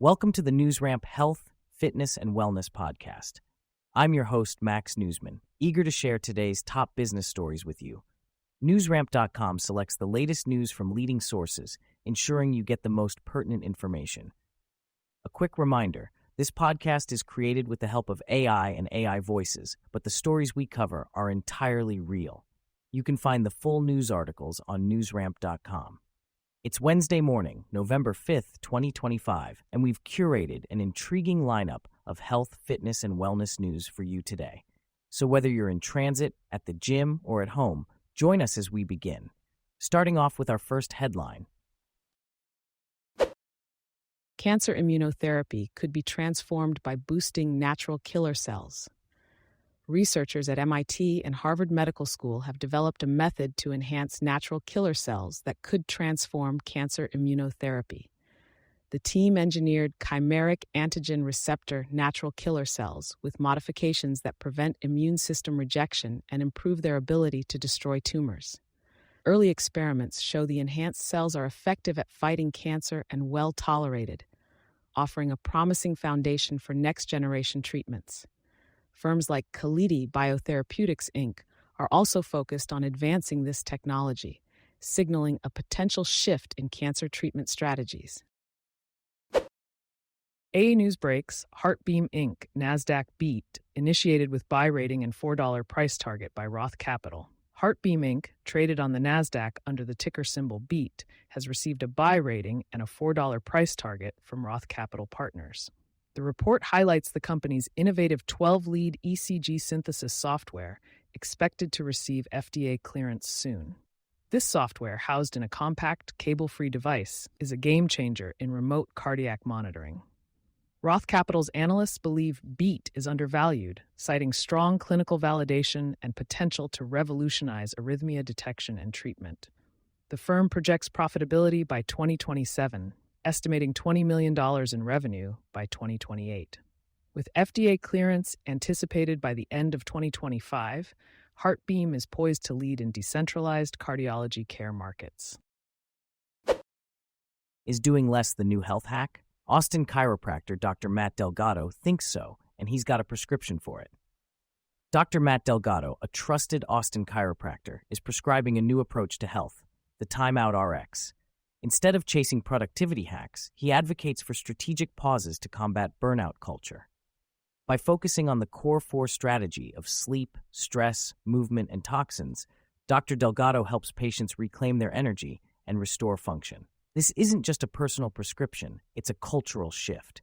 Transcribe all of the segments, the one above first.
Welcome to the NewsRamp Health, Fitness, and Wellness podcast. I'm your host, Max Newsman, eager to share today's top business stories with you. NewsRamp.com selects the latest news from leading sources, ensuring you get the most pertinent information. A quick reminder, this podcast is created with the help of AI and AI voices, but the stories we cover are entirely real. You can find the full news articles on NewsRamp.com. It's Wednesday morning, November 5th, 2025, and we've curated an intriguing lineup of health, fitness, and wellness news for you today. So whether you're in transit, at the gym, or at home, join us as we begin. Starting off with our first headline. Cancer immunotherapy could be transformed by boosting natural killer cells. Researchers at MIT and Harvard Medical School have developed a method to enhance natural killer cells that could transform cancer immunotherapy. The team engineered chimeric antigen receptor natural killer cells with modifications that prevent immune system rejection and improve their ability to destroy tumors. Early experiments show the enhanced cells are effective at fighting cancer and well tolerated, offering a promising foundation for next-generation treatments. Firms like Kalidi Biotherapeutics Inc. are also focused on advancing this technology, signaling a potential shift in cancer treatment strategies. AA News breaks, Heartbeam Inc. NASDAQ beat, initiated with buy rating and $4 price target by Roth Capital. Heartbeam Inc., traded on the NASDAQ under the ticker symbol BEAT, has received a buy rating and a $4 price target from Roth Capital Partners. The report highlights the company's innovative 12-lead ECG synthesis software, expected to receive FDA clearance soon. This software, housed in a compact, cable-free device, is a game-changer in remote cardiac monitoring. Roth Capital's analysts believe BEAT is undervalued, citing strong clinical validation and potential to revolutionize arrhythmia detection and treatment. The firm projects profitability by 2027, estimating $20 million in revenue by 2028. With FDA clearance anticipated by the end of 2025, Heartbeam is poised to lead in decentralized cardiology care markets. Is doing less the new health hack? Austin chiropractor Dr. Matt Delgado thinks so, and he's got a prescription for it. Dr. Matt Delgado, a trusted Austin chiropractor, is prescribing a new approach to health, the Timeout RX. Instead of chasing productivity hacks, he advocates for strategic pauses to combat burnout culture. By focusing on the core four strategy of sleep, stress, movement, and toxins, Dr. Delgado helps patients reclaim their energy and restore function. This isn't just a personal prescription, it's a cultural shift.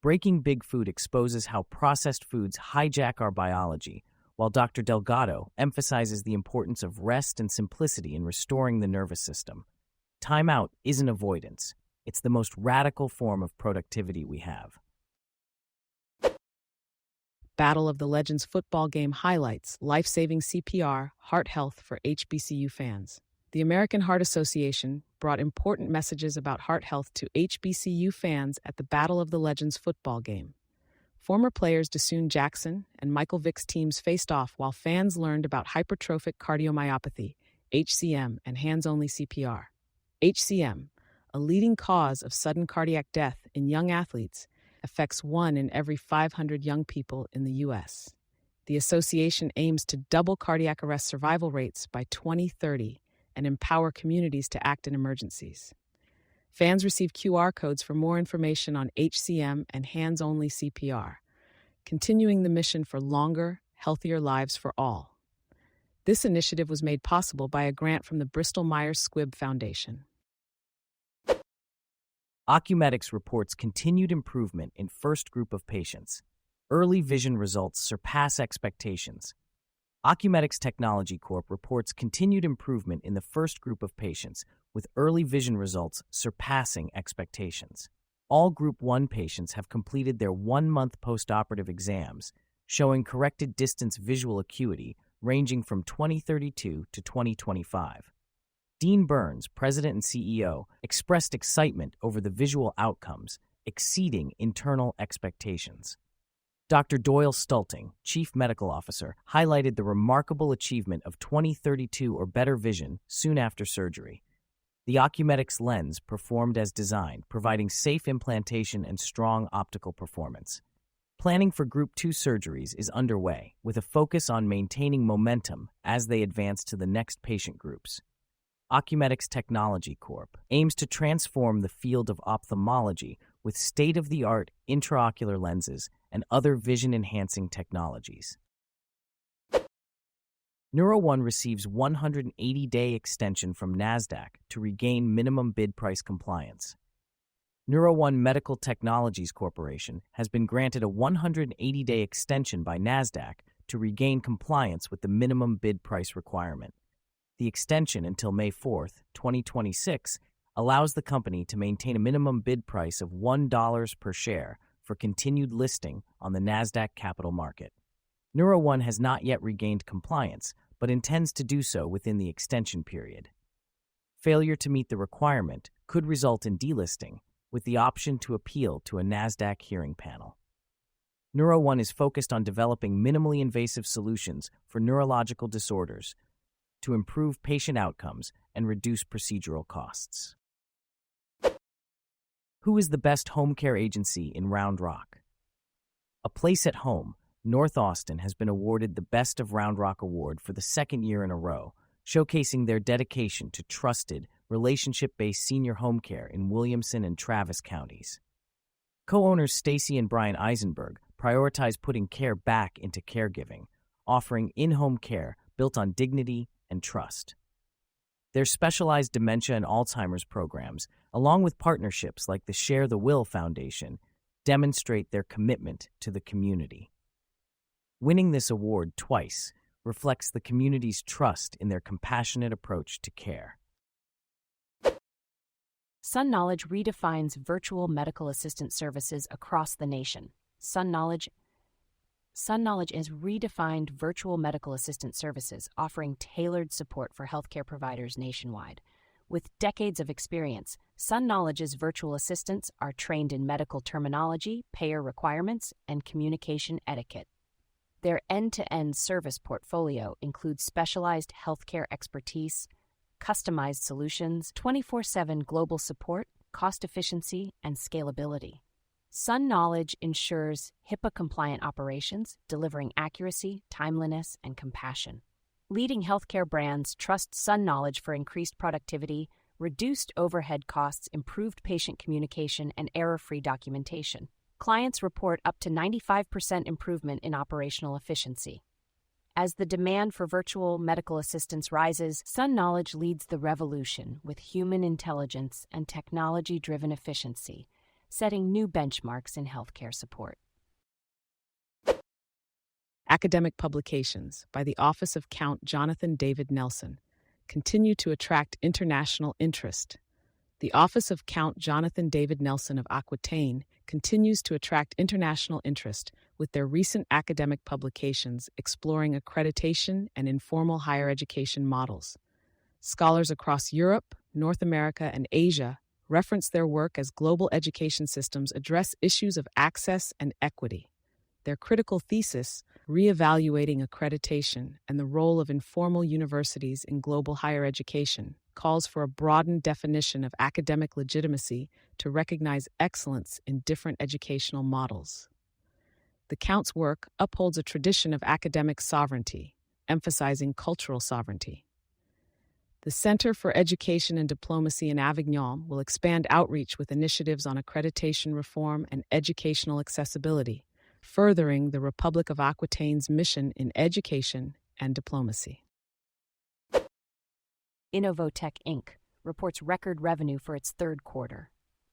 Breaking Big Food exposes how processed foods hijack our biology, while Dr. Delgado emphasizes the importance of rest and simplicity in restoring the nervous system. Timeout isn't avoidance. It's the most radical form of productivity we have. Battle of the Legends football game highlights life-saving CPR, heart health for HBCU fans. The American Heart Association brought important messages about heart health to HBCU fans at the Battle of the Legends football game. Former players Desoon Jackson and Michael Vick's teams faced off while fans learned about hypertrophic cardiomyopathy, HCM, and hands-only CPR. HCM, a leading cause of sudden cardiac death in young athletes, affects 1 in every 500 young people in the U.S. The association aims to double cardiac arrest survival rates by 2030 and empower communities to act in emergencies. Fans receive QR codes for more information on HCM and hands-only CPR, continuing the mission for longer, healthier lives for all. This initiative was made possible by a grant from the Bristol-Myers Squibb Foundation. Ocumetrics reports continued improvement in first group of patients. Early vision results surpass expectations. Ocumetrics Technology Corp reports continued improvement in the first group of patients, with early vision results surpassing expectations. All Group 1 patients have completed their 1-month postoperative exams, showing corrected distance visual acuity ranging from 2032 to 2025. Dean Burns, president and CEO, expressed excitement over the visual outcomes, exceeding internal expectations. Dr. Doyle Stulting, chief medical officer, highlighted the remarkable achievement of 2032 or better vision soon after surgery. The Oculometics lens performed as designed, providing safe implantation and strong optical performance. Planning for Group 2 surgeries is underway, with a focus on maintaining momentum as they advance to the next patient groups. Oculometics Technology Corp. aims to transform the field of ophthalmology with state-of-the-art intraocular lenses and other vision-enhancing technologies. NeuroOne receives 180-day extension from NASDAQ to regain minimum bid price compliance. NeuroOne Medical Technologies Corporation has been granted a 180-day extension by NASDAQ to regain compliance with the minimum bid price requirement. The extension until May 4, 2026, allows the company to maintain a minimum bid price of $1 per share for continued listing on the NASDAQ capital market. NeuroOne has not yet regained compliance, but intends to do so within the extension period. Failure to meet the requirement could result in delisting, with the option to appeal to a NASDAQ hearing panel. NeuroOne is focused on developing minimally invasive solutions for neurological disorders to improve patient outcomes and reduce procedural costs. Who is the best home care agency in Round Rock? A Place at Home, North Austin has been awarded the Best of Round Rock Award for the second year in a row, showcasing their dedication to trusted, relationship-based senior home care in Williamson and Travis counties. Co-owners Stacy and Brian Eisenberg prioritize putting care back into caregiving, offering in-home care built on dignity and trust. Their specialized dementia and Alzheimer's programs, along with partnerships like the Share the Will Foundation, demonstrate their commitment to the community. Winning this award twice reflects the community's trust in their compassionate approach to care. SunKnowledge redefines virtual medical assistant services across the nation. SunKnowledge has redefined virtual medical assistant services, offering tailored support for healthcare providers nationwide. With decades of experience, SunKnowledge's virtual assistants are trained in medical terminology, payer requirements, and communication etiquette. Their end-to-end service portfolio includes specialized healthcare expertise, customized solutions, 24/7 global support, cost efficiency, and scalability. SunKnowledge ensures HIPAA-compliant operations, delivering accuracy, timeliness, and compassion. Leading healthcare brands trust SunKnowledge for increased productivity, reduced overhead costs, improved patient communication, and error-free documentation. Clients report up to 95% improvement in operational efficiency. As the demand for virtual medical assistance rises, SunKnowledge leads the revolution with human intelligence and technology-driven efficiency, setting new benchmarks in healthcare support. Academic publications by the Office of Count Jonathan David Nelson continue to attract international interest. The Office of Count Jonathan David Nelson of Aquitaine continues to attract international interest with their recent academic publications exploring accreditation and informal higher education models. Scholars across Europe, North America, and Asia reference their work as global education systems address issues of access and equity. Their critical thesis, Reevaluating Accreditation and the Role of Informal Universities in Global Higher Education, calls for a broadened definition of academic legitimacy to recognize excellence in different educational models. The Count's work upholds a tradition of academic sovereignty, emphasizing cultural sovereignty. The Center for Education and Diplomacy in Avignon will expand outreach with initiatives on accreditation reform and educational accessibility, furthering the Republic of Aquitaine's mission in education and diplomacy. Innovotech Inc. reports record revenue for its third quarter.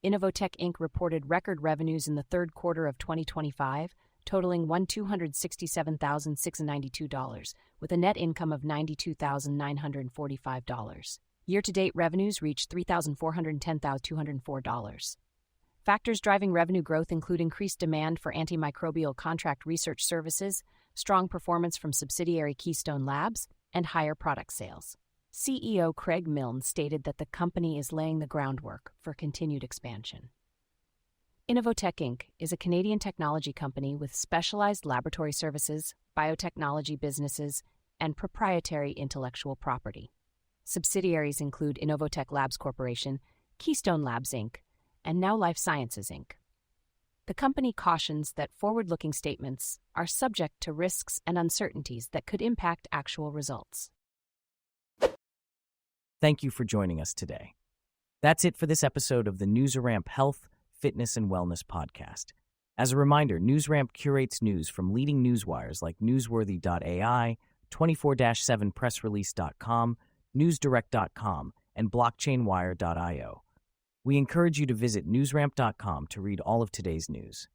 Innovotech Inc. reported record revenues in the third quarter of 2025, totaling $1,267,692, with a net income of $92,945. Year-to-date revenues reached $3,410,204. Factors driving revenue growth include increased demand for antimicrobial contract research services, strong performance from subsidiary Keystone Labs, and higher product sales. CEO Craig Milne stated that the company is laying the groundwork for continued expansion. Innovotech Inc. is a Canadian technology company with specialized laboratory services, biotechnology businesses, and proprietary intellectual property. Subsidiaries include Innovotech Labs Corporation, Keystone Labs Inc., and Now Life Sciences Inc. The company cautions that forward-looking statements are subject to risks and uncertainties that could impact actual results. Thank you for joining us today. That's it for this episode of the NewsRamp Health, Fitness, and Wellness podcast. As a reminder, NewsRamp curates news from leading newswires like Newsworthy.ai, 24/7pressrelease.com, newsdirect.com, and blockchainwire.io. We encourage you to visit newsramp.com to read all of today's news.